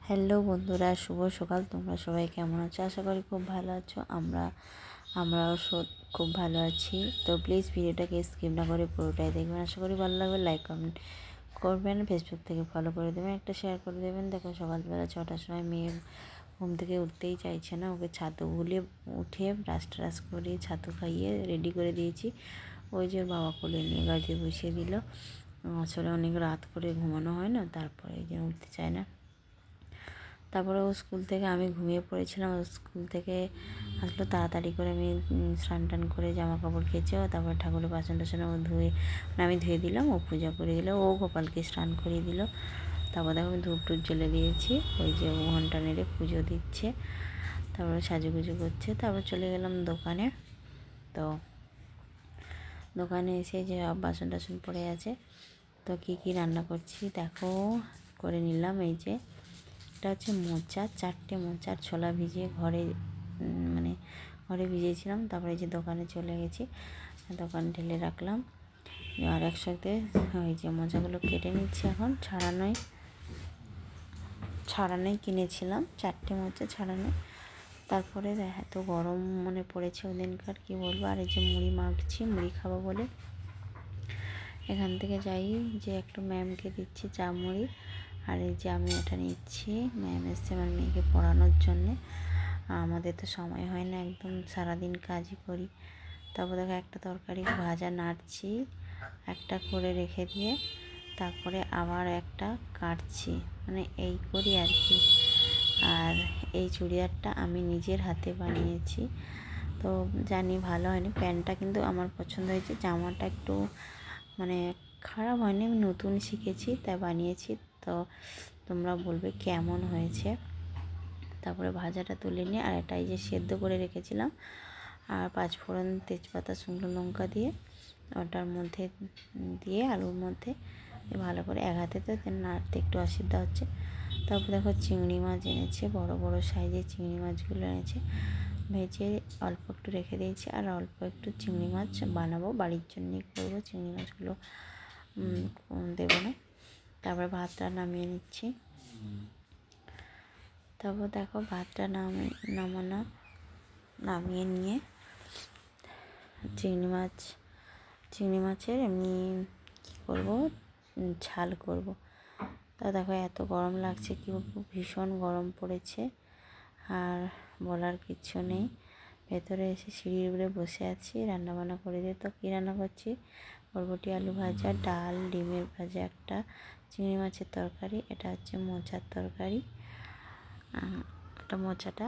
Hello বন্ধুরা, শুভ সকাল। তোমরা সবাই কেমন আছো? আশা করি খুব ভালো আছো। আমরাও খুব ভালো আছি। তো প্লিজ ভিডিওটাকে স্কিপ না করে পুরোটাই দেখবেন। আশা করি ভালো লাগবে। লাইক কমেন্ট করবেন, ফেসবুক থেকে ফলো করে দেবেন, একটা শেয়ার করে দেবেন। দেখো সকালবেলা 6টার সময় মেয়ে ঘুম থেকে উঠতেই চাইছে না। ওকে ছাতু গুলিয়ে উঠে ব্রাশ ট্রাশ করে ছাতু খাইয়ে রেডি করে দিয়েছি। ওই যে বাবা কোলে নিয়ে গাড়িতে বসিয়ে দিল। আসলে অনেক রাত করে ঘুমানো হয় না, তারপরে এই যে উঠতে চায় না। তারপরে ও স্কুল থেকে, আমি ঘুমিয়ে পড়েছিলাম, ও স্কুল থেকে আসলো তাড়াতাড়ি করে। আমি স্নান টান করে জামা কাপড় কেচে তারপরে ঠাকুরের বাসন টাসন ও ধুয়ে আমি ধুয়ে দিলাম, ও পূজা করে দিল, ও গোপালকে স্নান করিয়ে দিল। তারপর দেখো আমি ধূপ টুপ জ্বেলে দিয়েছি। ওই যে ঘন্টা নেড়ে পুজো দিচ্ছে, তারপরে সাজুগুজু করছে। তারপর চলে গেলাম দোকানে। তো দোকানে এসে যে বাসন টাসন পড়ে আছে, তো কী রান্না করছি দেখো, করে নিলাম। এই যে এটা হচ্ছে মোচা, 4টে মোচার ছোলা ভিজিয়ে ঘরে ভিজিয়েছিলাম। তারপরে এই যে দোকানে চলে গেছি, দোকানে ঢেলে রাখলাম। আর একসাথে ওই যে মোচাগুলো কেটে নিচ্ছি এখন। ছাড়ানোই কিনেছিলাম, 4টে মোচা ছাড়ানো। তারপরে এত গরম মনে পড়েছে ওদিনকার, কি বলবো। আর এই যে মুড়ি মাখছি, মুড়ি খাবো বলে এখান থেকে যাই যে একটু ম্যামকে দিচ্ছি চা মুড়ি। আর এই যে আমি এটা নিচ্ছি, ম্যাম এসছে আমার মেয়েকে পড়ানোর জন্যে। আমাদের তো সময় হয় না, একদম সারাদিন কাজই করি। তারপর দেখো একটা তরকারি ভাজা নাড়ছি, একটা করে রেখে দিয়ে তারপরে আবার একটা কাটছি, মানে এই করি আর কি। আর এই চুড়িদারটা আমি নিজের হাতে বানিয়েছি। তো জানি ভালো হয়নি, প্যান্টটা কিন্তু আমার পছন্দ হয়েছে। জামাটা একটু মানে খারাপ হয়নি, আমি নতুন শিখেছি তাই বানিয়েছি। তো তোমরা বলবে কেমন হয়েছে। তারপরে ভাজাটা তুলে নিয়ে আর এটা এই যে সেদ্ধ করে রেখেছিলাম, আর 5 ফোড়ন, তেজপাতা, শুকনো লঙ্কা দিয়ে ওটার মধ্যে দিয়ে আলুর মধ্যে ভালো করে এক হাতে তো নাড়তে একটু অসুবিধা হচ্ছে। তারপর দেখো চিংড়ি মাছ এনেছে, বড় বড় সাইজের চিংড়ি মাছগুলো এনেছে। ভেজে অল্প একটু রেখে দিয়েছি, আর অল্প একটু চিংড়ি মাছ বানাবো, বাড়ির জন্যই করবো। চিংড়ি মাছগুলো দেবো না। তারপরে ভাতটা নামিয়ে নিচ্ছি। তারপর দেখো ভাতটা নামিয়ে নিয়ে চিংড়ি মাছের এমনি কী করবো, ঝাল করব। তা দেখো এত গরম লাগছে, কি ভীষণ গরম পড়েছে, আর বলার কিচ্ছু নেই। ভেতরে এসে সিঁড়ির উপরে বসে আছি, রান্নাবান্না করে দিয়ে। তো কী রান্না করছি, বরবটি আলু ভাজা, ডাল, ডিমের ভাজা, একটা চিংড়ি মাছের তরকারি, এটা হচ্ছে মোচার তরকারি। একটা মোচাটা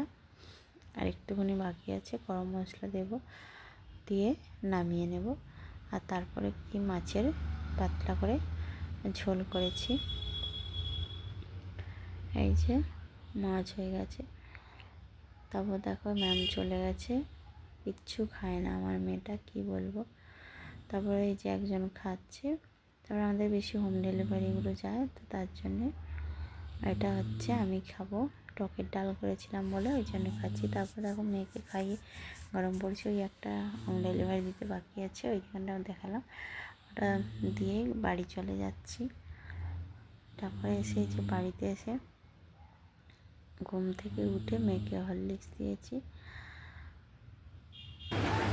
আর একটুখানি বাকি আছে, গরম মশলা দেব, দিয়ে নামিয়ে নেব। আর তারপরে কি মাছের পাতলা করে ঝোল করেছি। এই যে মাছ হয়ে গেছে। তারপর দেখো ম্যাম চলে গেছে, কিচ্ছু খায় না আমার মেয়েটা, কি বলবো। তারপরে এই যে একজন খাচ্ছে। তারপরে আমাদের বেশি হোম ডেলিভারিগুলো যায়, তো তার জন্যে এটা হচ্ছে আমি খাবো। টকের ডাল করেছিলাম বলে ওই জন্য খাচ্ছি। তারপর দেখো মেয়েকে খাইয়ে গরম পড়ছে, ওই একটা হোম ডেলিভারি দিতে বাকি আছে, ওইখানটা দেখালাম, ওটা দিয়ে বাড়ি চলে যাচ্ছি। তারপরে এসে যে বাড়িতে এসে ঘুম থেকে উঠে মেয়েকে হরলিক্স দিয়েছি।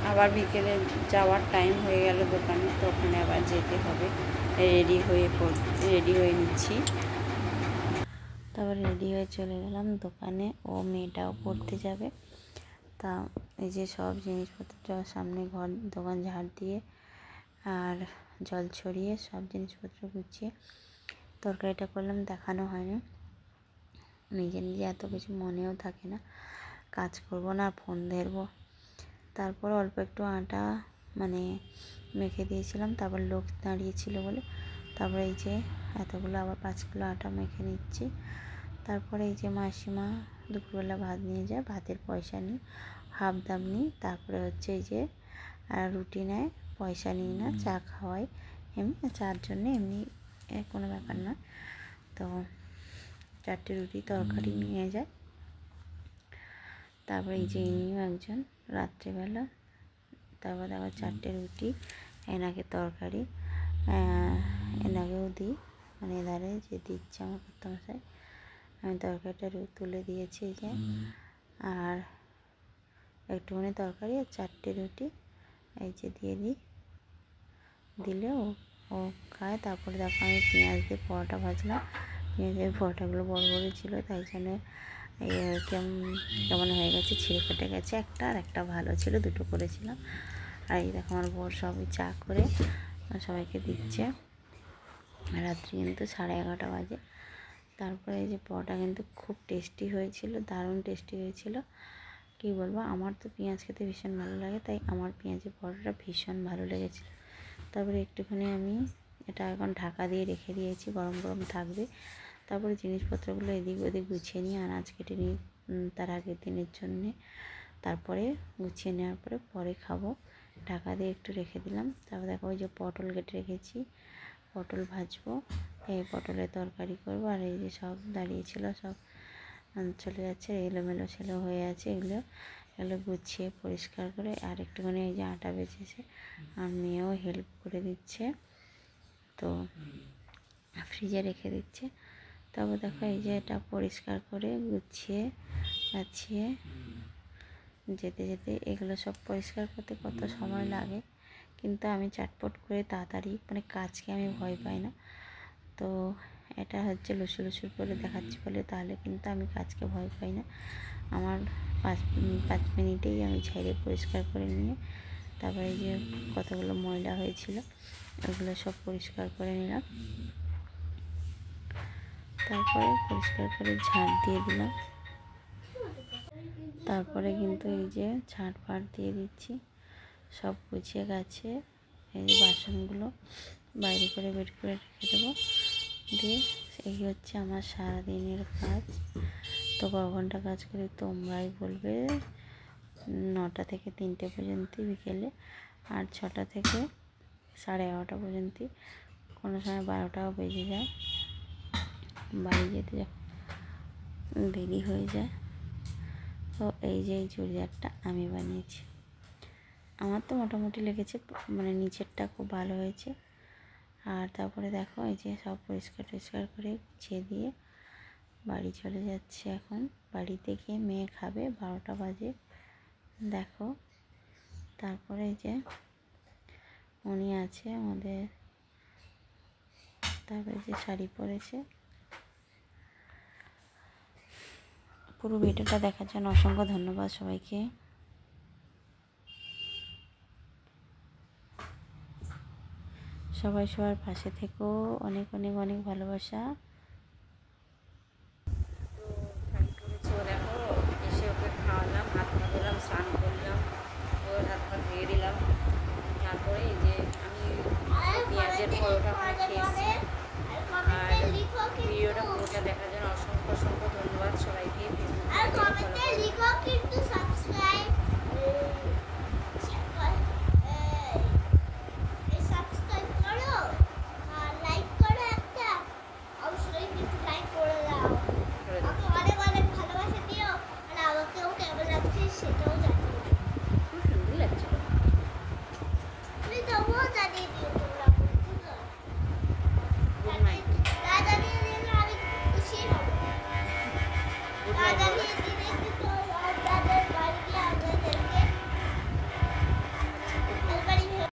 আবার বিকেলে যাওয়ার টাইম হয়ে গেল দোকানে, তো ওখানে আবার যেতে হবে। রেডি হয়ে নিচ্ছি। তারপর রেডি হয়ে চলে গেলাম দোকানে, ও মেয়েটাও পড়তে যাবে। তা এই যে সব জিনিসপত্র সামনে দোকান ঝাড় দিয়ে আর জল ছড়িয়ে সব জিনিসপত্র গুছিয়ে তরকারিটা করলাম, দেখানো হয়নি। নিজে এত কিছু মনেও থাকে না, কাজ করবো না, ফোন ধরবো। তারপর অল্প একটু আটা মেখে দিয়েছিলাম, তারপর লোক দাঁড়িয়েছিল বলে তারপরে এই যে এতগুলো আবার 5 কিলো আটা মেখে নিচ্ছি। তারপরে এই যে মাসিমা দুপুরবেলা ভাত নিয়ে যায়, ভাতের পয়সা নিই, হাফ দাম নিই। তারপরে হচ্ছে এই যে রুটি নেয়, পয়সা নিই না, চা খাওয়াই এমনি, চার জন্যে এমনি কোনো ব্যাপার না। তো 4টে রুটি তরকারি নিয়ে যায়। তারপরে এই যে ইনিও একজন রাত্রেবেলা, তারপর আবার 4টে রুটি, এনাকে তরকারি, এনাকেও দিই, এধারে যে দিচ্ছে আমার কর্তামশাই, আমি তরকারিটা তুলে দিয়েছি এই যে, আর একটুখানি তরকারি আর 4টে রুটি এই যে দিয়ে দিই, দিলে ও খায়। তারপরে দেখো আমি পেঁয়াজ দিয়ে পরোটা ভাজলাম। পেঁয়াজের পরোটাগুলো বড় বড় ছিল, তাই জন্য কেমন হয়ে গেছে, ছিঁড়ে ফেটে গেছে। একটা আর একটা ভালো ছিল, দুটো করেছিলাম। আর এই দেখো আমার বর সবই চা করে সবাইকে দিচ্ছে। রাত্রি কিন্তু 11:30 বাজে। তারপরে এই যে পরোটা কিন্তু খুব টেস্টি হয়েছিল, দারুণ টেস্টি হয়েছিল। কী বলবো, আমার তো পেঁয়াজ খেতে ভীষণ ভালো লাগে, তাই আমার পেঁয়াজের পরোটাটা ভীষণ ভালো লেগেছিলো। তারপরে একটুখানি আমি এটা এখন ঢাকা দিয়ে রেখে দিয়েছি, গরম গরম থাকবে। তারপরে জিনিসপত্রগুলো এদিক ওদিক গুছিয়ে নিয়ে আনাজ কেটে নিই তার আগের দিনের জন্যে। তারপরে গুছিয়ে নেওয়ার পরে খাবো। ঢাকা দিয়ে একটু রেখে দিলাম। তারপর দেখো ওই যে পটল কেটে রেখেছি, পটল ভাজবো, এই পটলের তরকারি করবো। আর এই যে সব দাঁড়িয়েছিল সব চলে যাচ্ছে, এলোমেলো ছেলে হয়ে আছে, এগুলো গুছিয়ে পরিষ্কার করে। আর একটুখানি এই যে আটা বেঁচেছে, আর মেয়েও হেল্প করে দিচ্ছে, তো ফ্রিজে রেখে দিচ্ছে। তারপর দেখো এই যে এটা পরিষ্কার করে গুছিয়ে গাছিয়ে যেতে যেতে এগুলো সব পরিষ্কার করতে কত সময় লাগে, কিন্তু আমি চটপট করে তাড়াতাড়ি, মানে কাজকে আমি ভয় পাই না। তো এটা হচ্ছে লুসু লুসুর করে দেখাচ্ছি বলে, তাহলে কিন্তু আমি কাজকে ভয় পাই না। আমার 5 মিনিটেই আমি ঝেড়ে পরিষ্কার করে নিয়ে, তারপরে যে কতগুলো ময়লা হয়েছিল ওগুলো সব পরিষ্কার করে নিলাম। তারপরে পরিষ্কার করে ঝাঁট দিয়ে দিলাম। তারপরে কিন্তু এই যে ঝাঁট ফাট দিয়ে দিচ্ছি, সব গুছিয়ে গেছে। এই যে বাসনগুলো বাইরে করে বের করে রেখে দেবো। দিয়ে এই হচ্ছে আমার সারাদিনের কাজ। তো ক ঘন্টা কাজ করি তোমরাই বলবে। 9টা থেকে 3টে পর্যন্ত বিকেলে, আর 6টা থেকে 11:30 পর্যন্ত, কোনো সময় 12টাও বেজে যায়। বাড়ি যেতে যখন দেরি হয়ে যায়। তো এই যে এই চুড়িদারটা আমি বানিয়েছি, আমার তো মোটামুটি লেগেছে, মানে নিচেরটা খুব ভালো হয়েছে। আর তারপরে দেখো এই যে সব পরিষ্কার টরিষ্কার করে গুছিয়ে দিয়ে বাড়ি চলে যাচ্ছে। এখন বাড়িতে গিয়ে মেয়ে খাবে, 12টা বাজে দেখো। তারপরে এই যে উনি আছে আমাদের, তারপরে যে শাড়ি পরেছে। পুরো ভিডিওটা দেখার জন্য অসংখ্য ধন্যবাদ সবাইকে। সবাই সবার পাশে থেকো, অনেক অনেক অনেক ভালোবাসা। তো শাড়ি পরেছে ও, দেখো এসে ওকে খাওয়ালাম, হাত পা ধুলাম, স্নান করলাম, ওর হাত পা ধুয়ে দিলাম। তারপরে এই যে আমি পেঁয়াজের পরোটা ওখানে খেয়েছি।